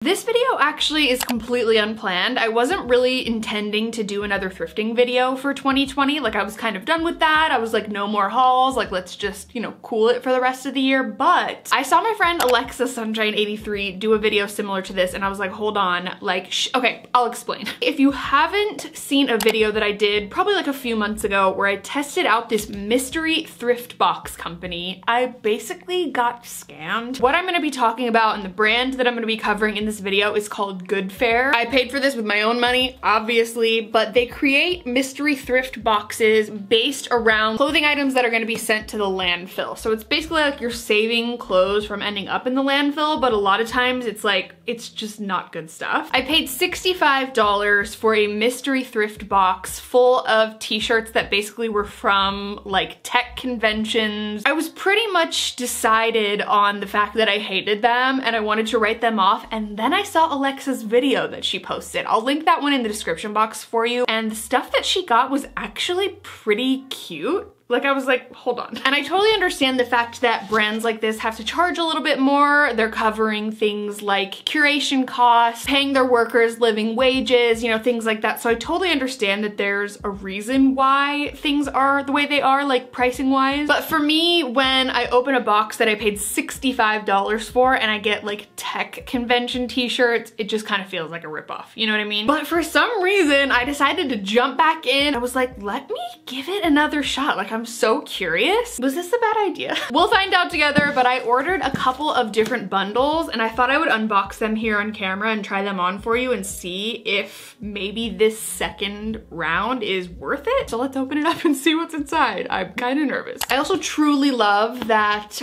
This video actually is completely unplanned. I wasn't really intending to do another thrifting video for 2020. Like, I was kind of done with that. I was like, no more hauls. Like, let's just, you know, cool it for the rest of the year. But I saw my friend Alexa Sunshine83 do a video similar to this, and I was like, hold on, like, okay, I'll explain. If you haven't seen a video that I did probably like a few months ago where I tested out this mystery thrift box company, I basically got scammed. What I'm gonna be talking about and the brand that I'm gonna be covering in this video is called Goodfair. I paid for this with my own money, obviously, but they create mystery thrift boxes based around clothing items that are gonna be sent to the landfill. So it's basically like you're saving clothes from ending up in the landfill, but a lot of times it's like, it's just not good stuff. I paid $65 for a mystery thrift box full of t-shirts that basically were from like tech conventions. I was pretty much decided on the fact that I hated them and I wanted to write them off, and then I saw Alexa's video that she posted. I'll link that one in the description box for you, and the stuff that she got was actually pretty cute. Like, I was like, hold on. And I totally understand the fact that brands like this have to charge a little bit more. They're covering things like curation costs, paying their workers living wages, you know, things like that. So I totally understand that there's a reason why things are the way they are, like pricing wise. But for me, when I open a box that I paid $65 for and I get like tech convention t-shirts, it just kind of feels like a ripoff, you know what I mean? But for some reason, I decided to jump back in. I was like, let me give it another shot. Like, I'm so curious. Was this a bad idea? We'll find out together, but I ordered a couple of different bundles and I thought I would unbox them here on camera and try them on for you and see if maybe this second round is worth it. So let's open it up and see what's inside. I'm kind of nervous. I also truly love that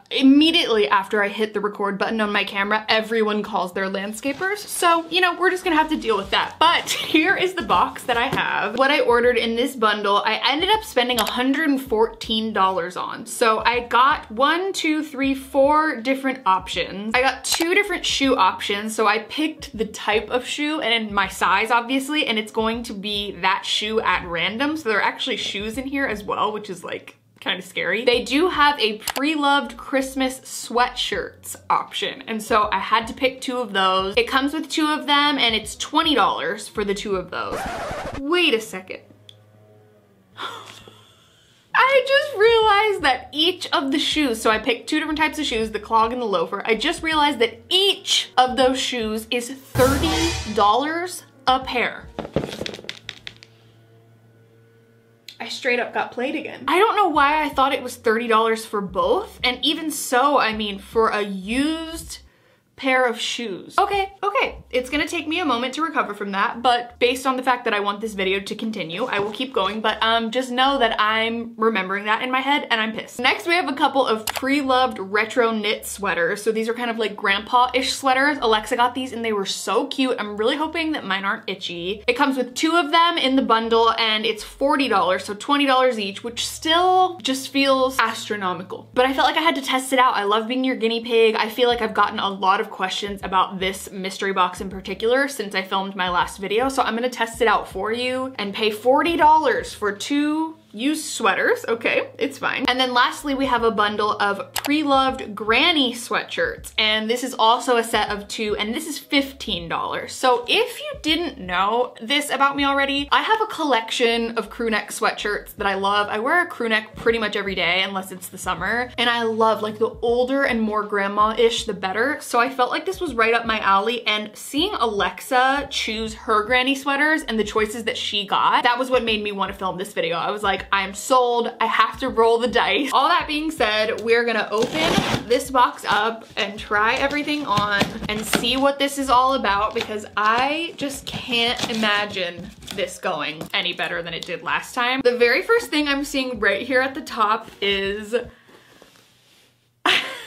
immediately after I hit the record button on my camera, everyone calls their landscapers. So, you know, we're just gonna have to deal with that. But here is the box that I have. What I ordered in this bundle, I ended up spending $114 on. So I got 4 different options. I got 2 different shoe options. So I picked the type of shoe and my size, obviously, and it's going to be that shoe at random. So there are actually shoes in here as well, which is like kind of scary. They do have a pre-loved Christmas sweatshirts option, and so I had to pick 2 of those. It comes with 2 of them and it's $20 for the 2 of those. Wait a second. I just realized that each of the shoes, so I picked 2 different types of shoes, the clog and the loafer. I just realized that each of those shoes is $30 a pair. I straight up got played again. I don't know why I thought it was $30 for both. And even so, I mean, for a used pair of shoes. Okay, it's gonna take me a moment to recover from that, but based on the fact that I want this video to continue, I will keep going, but just know that I'm remembering that in my head and I'm pissed. Next, we have a couple of pre-loved retro knit sweaters. So these are kind of like grandpa-ish sweaters. Alexa got these and they were so cute. I'm really hoping that mine aren't itchy. It comes with 2 of them in the bundle and it's $40, so $20 each, which still just feels astronomical. But I felt like I had to test it out. I love being your guinea pig. I feel like I've gotten a lot of questions about this mystery box in particular since I filmed my last video, so I'm gonna test it out for you and pay $40 for 2 used sweaters. Okay, it's fine. And then lastly, we have a bundle of pre-loved granny sweatshirts, and this is also a set of 2, and this is $15. So if you didn't know this about me already, I have a collection of crew neck sweatshirts that I love. I wear a crew neck pretty much every day unless it's the summer, and I love, like, the older and more grandma-ish the better. So I felt like this was right up my alley, and seeing Alexa choose her granny sweaters and the choices that she got, that was what made me want to film this video. I was like, I'm sold. I have to roll the dice. All that being said, we're gonna open this box up and try everything on and see what this is all about, because I just can't imagine this going any better than it did last time. The very first thing I'm seeing right here at the top is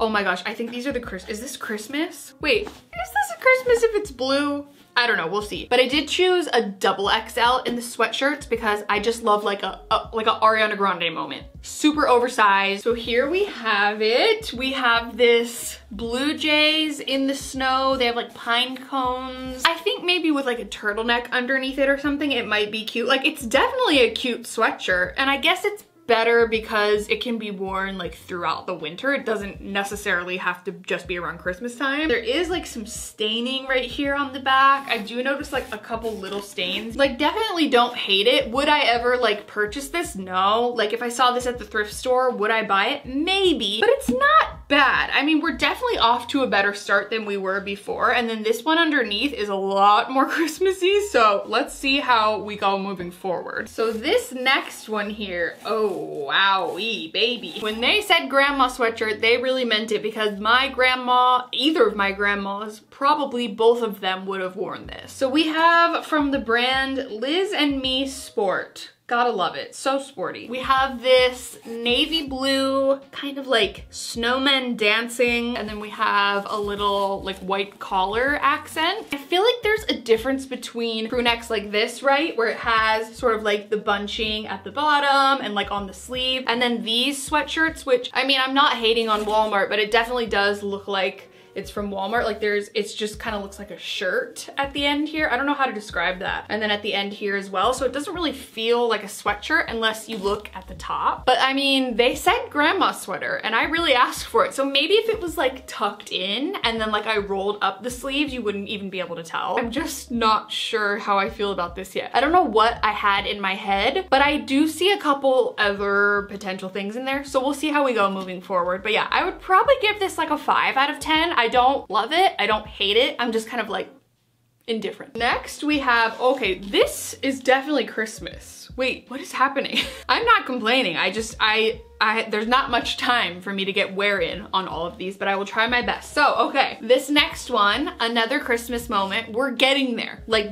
oh my gosh, I think these are the is this Christmas? Wait, is this a Christmas if it's blue? I don't know, we'll see. But I did choose a double XL in the sweatshirts because I just love like a Ariana Grande moment. Super oversized. So here we have it. We have this Blue Jays in the snow. They have like pine cones. I think maybe with like a turtleneck underneath it or something, it might be cute. Like, it's definitely a cute sweatshirt, and I guess it's better because it can be worn like throughout the winter. It doesn't necessarily have to just be around Christmas time. There is like some staining right here on the back. I do notice like a couple little stains. Like definitely don't hate it. Would I ever like purchase this? No. Like if I saw this at the thrift store, would I buy it? Maybe, but it's not bad. I mean, we're definitely off to a better start than we were before. And then this one underneath is a lot more Christmassy. So let's see how we go moving forward. So this next one here, oh, wowee, baby. When they said grandma sweatshirt, they really meant it because my grandma, either of my grandmas, probably both of them would have worn this. So we have from the brand Liz and Me Sport. Gotta love it, so sporty. We have this navy blue, kind of like snowmen dancing, and then we have a little like white collar accent. I feel like there's a difference between crew necks like this, right? Where it has sort of like the bunching at the bottom and like on the sleeve. And then these sweatshirts, which, I mean, I'm not hating on Walmart, but it definitely does look like it's from Walmart. Like it's just kind of looks like a shirt at the end here. I don't know how to describe that. And then at the end here as well. So it doesn't really feel like a sweatshirt unless you look at the top. But I mean, they said grandma sweater and I really asked for it. So maybe if it was like tucked in and then like I rolled up the sleeves, you wouldn't even be able to tell. I'm just not sure how I feel about this yet. I don't know what I had in my head, but I do see a couple other potential things in there. So we'll see how we go moving forward. But yeah, I would probably give this like a 5 out of 10. I don't love it. I don't hate it. I'm just kind of like indifferent. Next we have, okay, this is definitely Christmas. Wait, what is happening? I'm not complaining. There's not much time for me to get wear in on all of these, but I will try my best. So, okay, this next one, another Christmas moment. We're getting there. Like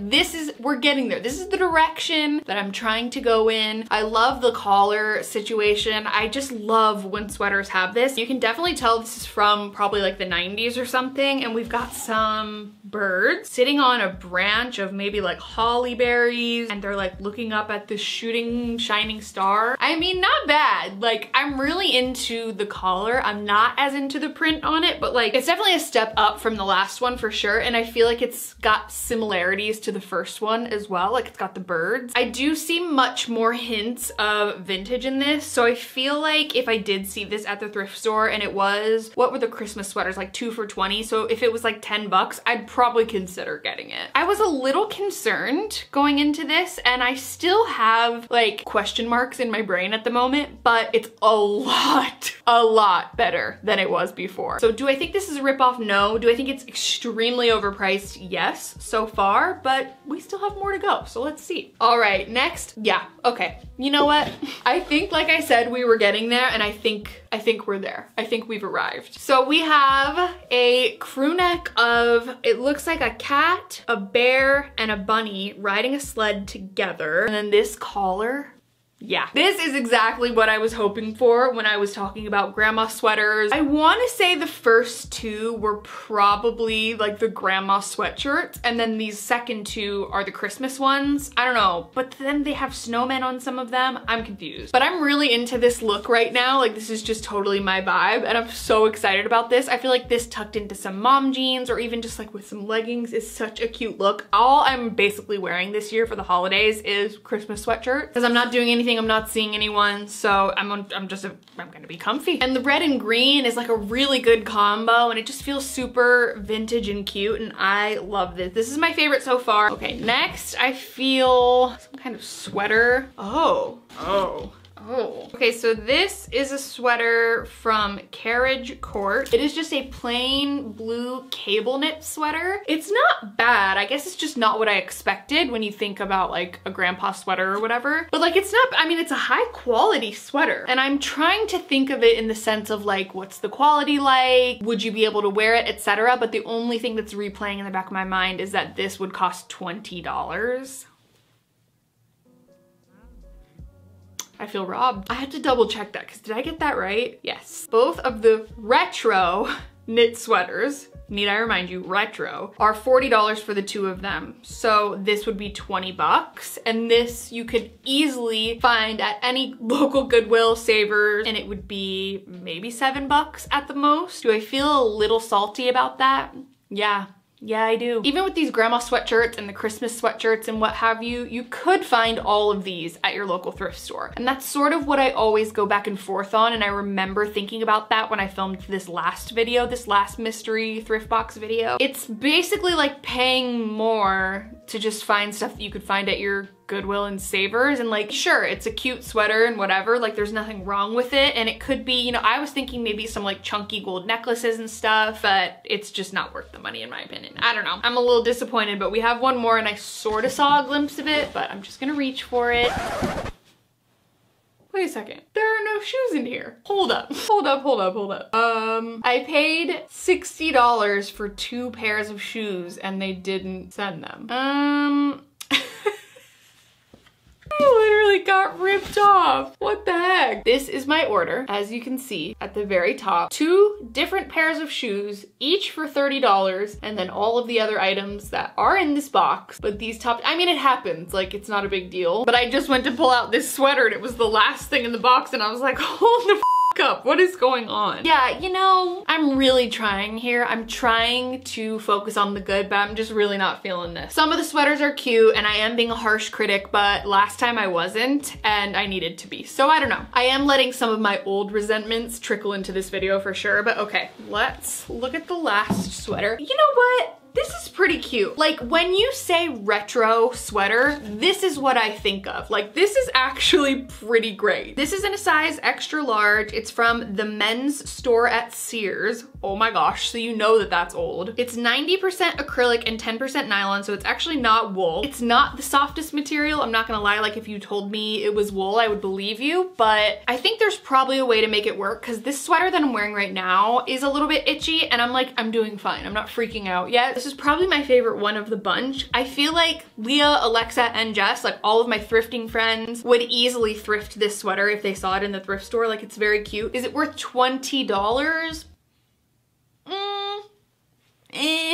we're getting there. This is the direction that I'm trying to go in. I love the collar situation. I just love when sweaters have this. You can definitely tell this is from probably like the 90s or something. And we've got some birds sitting on a branch of maybe like holly berries, and they're like looking up at this shooting shining star. I mean, not bad. Like, I'm really into the collar. I'm not as into the print on it, but like it's definitely a step up from the last one for sure. And I feel like it's got similarities to the first one as well. Like it's got the birds. I do see much more hints of vintage in this. So I feel like if I did see this at the thrift store and it was, what were the Christmas sweaters? Like 2 for $20. So if it was like 10 bucks, I'd probably consider getting it. I was a little concerned going into this and I still have like question marks in my brain at the moment, but it's a lot better than it was before. So do I think this is a ripoff? No. Do I think it's extremely overpriced? Yes, so far, but we still have more to go. So let's see. All right, next. Yeah, okay. You know what? I think, like I said, we were getting there and I think we're there. I think we've arrived. So we have a crew neck of, it looks like a cat, a bear, and a bunny riding a sled together. And then this collar. Yeah, this is exactly what I was hoping for when I was talking about grandma sweaters. I want to say the first two were probably like the grandma sweatshirts, and then these second two are the Christmas ones. I don't know, but then they have snowmen on some of them. I'm confused, but I'm really into this look right now. Like this is just totally my vibe and I'm so excited about this. I feel like this tucked into some mom jeans or even just like with some leggings is such a cute look. All I'm basically wearing this year for the holidays is Christmas sweatshirt because I'm not doing anything. I'm not seeing anyone, so I'm gonna be comfy. And the red and green is like a really good combo and it just feels super vintage and cute and I love this. This is my favorite so far. Okay, next I feel some kind of sweater. Oh. Okay, so this is a sweater from Carriage Court. It is just a plain blue cable knit sweater. It's not bad. I guess it's just not what I expected when you think about like a grandpa sweater or whatever. But like it's not, I mean, it's a high quality sweater. And I'm trying to think of it in the sense of like, what's the quality like? Would you be able to wear it, etc. But the only thing that's replaying in the back of my mind is that this would cost $20. I feel robbed. I had to double check that because did I get that right? Yes. Both of the retro knit sweaters, need I remind you, retro, are $40 for the two of them. So this would be 20 bucks. And this you could easily find at any local Goodwill, Savers, and it would be maybe $7 at the most. Do I feel a little salty about that? Yeah. Yeah, I do. Even with these grandma sweatshirts and the Christmas sweatshirts and what have you, you could find all of these at your local thrift store. And that's sort of what I always go back and forth on, and I remember thinking about that when I filmed this last video, this last mystery thrift box video. It's basically like paying more to just find stuff that you could find at your Goodwill and Savers, and like, sure, it's a cute sweater and whatever, like there's nothing wrong with it, and it could be, you know, I was thinking maybe some like chunky gold necklaces and stuff, but it's just not worth the money in my opinion. I don't know. I'm a little disappointed, but we have one more and I sort of saw a glimpse of it, but I'm just gonna reach for it. Wait a second, there are no shoes in here. Hold up, hold up, hold up, hold up. I paid $60 for 2 pairs of shoes and they didn't send them. I literally got ripped off. What the heck? This is my order. As you can see at the very top, 2 different pairs of shoes, each for $30, and then all of the other items that are in this box. But these top, I mean, it happens, like it's not a big deal. But I just went to pull out this sweater and it was the last thing in the box and I was like, hold the f up, what is going on? Yeah, you know, I'm really trying here. I'm trying to focus on the good, but I'm just really not feeling this. Some of the sweaters are cute and I am being a harsh critic, but last time I wasn't and I needed to be. So I don't know. I am letting some of my old resentments trickle into this video for sure, but okay, let's look at the last sweater. You know what? This is pretty cute. Like when you say retro sweater, this is what I think of. Like this is actually pretty great. This is in a size extra large. It's from the men's store at Sears. Oh my gosh, so you know that that's old. It's 90% acrylic and 10% nylon, so it's actually not wool. It's not the softest material, I'm not gonna lie. Like if you told me it was wool, I would believe you, but I think there's probably a way to make it work because this sweater that I'm wearing right now is a little bit itchy and I'm like, I'm doing fine. I'm not freaking out yet. This is probably my favorite one of the bunch. I feel like Leah, Alexa, and Jess, like all of my thrifting friends, would easily thrift this sweater if they saw it in the thrift store. Like it's very cute. Is it worth $20?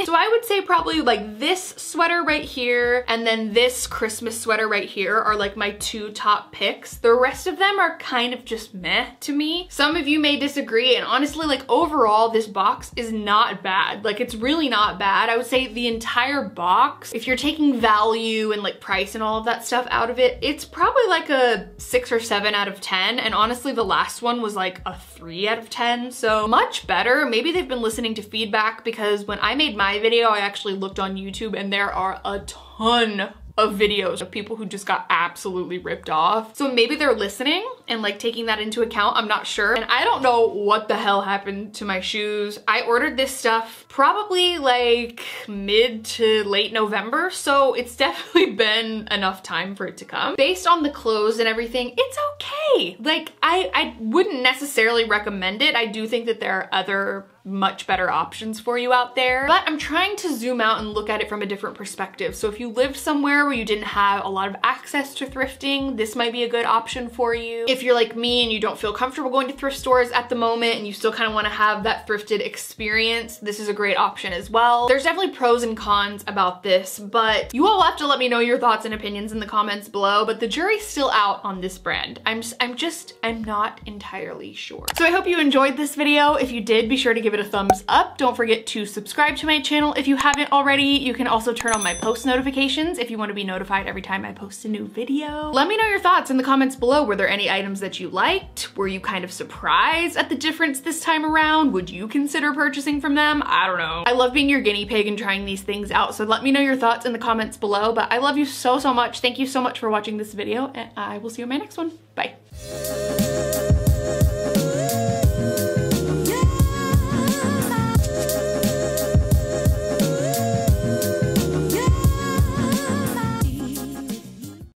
So I would say probably like this sweater right here and then this Christmas sweater right here are like my 2 top picks. The rest of them are kind of just meh to me. Some of you may disagree, and honestly, like overall this box is not bad. Like it's really not bad. I would say the entire box, if you're taking value and like price and all of that stuff out of it, it's probably like a 6 or 7 out of 10. And honestly, the last one was like a 3 out of 10. So much better. Maybe they've been listening to feedback because when I made my video, I actually looked on YouTube and there are a ton of videos of people who just got absolutely ripped off. So maybe they're listening and like taking that into account. I'm not sure. And I don't know what the hell happened to my shoes. I ordered this stuff probably like mid to late November. So it's definitely been enough time for it to come. Based on the clothes and everything, it's okay. Like I wouldn't necessarily recommend it. I do think that there are other much better options for you out there, but I'm trying to zoom out and look at it from a different perspective. So if you lived somewhere where you didn't have a lot of access to thrifting, this might be a good option for you. If you're like me and you don't feel comfortable going to thrift stores at the moment and you still kind of want to have that thrifted experience, this is a great option as well. There's definitely pros and cons about this, but you all have to let me know your thoughts and opinions in the comments below, but the jury's still out on this brand. I'm not entirely sure. So I hope you enjoyed this video. If you did, be sure to give it a thumbs up. Don't forget to subscribe to my channel if you haven't already. You can also turn on my post notifications if you want to be notified every time I post a new video. Let me know your thoughts in the comments below. Were there any items that you liked? Were you kind of surprised at the difference this time around? Would you consider purchasing from them? I don't know. I love being your guinea pig and trying these things out, so let me know your thoughts in the comments below. But I love you so much. Thank you so much for watching this video, and I will see you in my next one. Bye.